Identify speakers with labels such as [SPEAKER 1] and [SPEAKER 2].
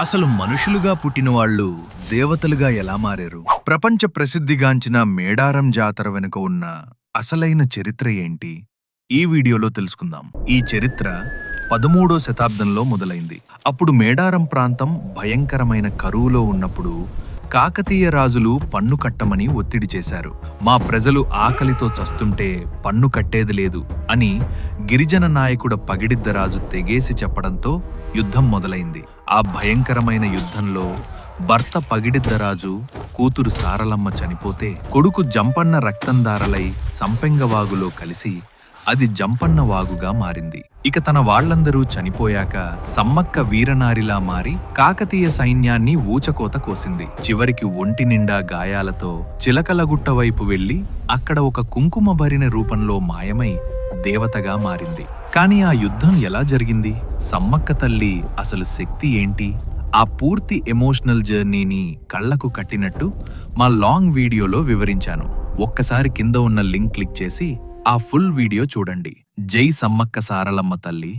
[SPEAKER 1] అసలు మనుషులుగా పుట్టినవాళ్లు దేవతలుగా ఎలా మారారు? ప్రపంచ ప్రసిద్ధిగాంచిన మేడారం జాతర వెనుక ఉన్న అసలైన చరిత్ర ఏంటి? ఈ వీడియోలో తెలుసుకుందాం. ఈ చరిత్ర 13వ శతాబ్దంలో మొదలైంది. అప్పుడు మేడారం ప్రాంతం భయంకరమైన కరువులో ఉన్నప్పుడు కాకతీయ రాజులు పన్ను కట్టమని ఒత్తిడి చేశారు. మా ప్రజలు ఆకలితో చస్తుంటే పన్ను కట్టేది లేదు అని గిరిజన నాయకుడు పగిడిద్దరాజు తెగేసి చెప్పడంతో యుద్ధం మొదలైంది. ఆ భయంకరమైన యుద్ధంలో భర్త పగిడిద్దరాజు కూతురు సారలమ్మ చనిపోతే కొడుకు జంపన్న రక్తందారలై సంపెంగవాగులో కలిసి అది జంపన్న వాగుగా మారింది. ఇక తన వాళ్లందరూ చనిపోయాక సమ్మక్క వీరనారిలా మారి కాకతీయ సైన్యాన్ని ఊచకోత కోసింది. చివరికి ఒంటి నిండా గాయాలతో చిలకలగుట్ట వైపు వెళ్లి అక్కడ ఒక కుంకుమ భరిన రూపంలో మాయమై దేవతగా మారింది. కాని ఆ యుద్ధం ఎలా జరిగింది? సమ్మక్క తల్లి అసలు శక్తి ఏంటి? ఆ పూర్తి ఎమోషనల్ జర్నీని కళ్లకు కట్టినట్టు మా లాంగ్ వీడియోలో వివరించాను. ఒక్కసారి కింద ఉన్న లింక్ క్లిక్ చేసి ఆ ఫుల్ వీడియో చూడండి. జై సమ్మక్క సారలమ్మ తల్లి.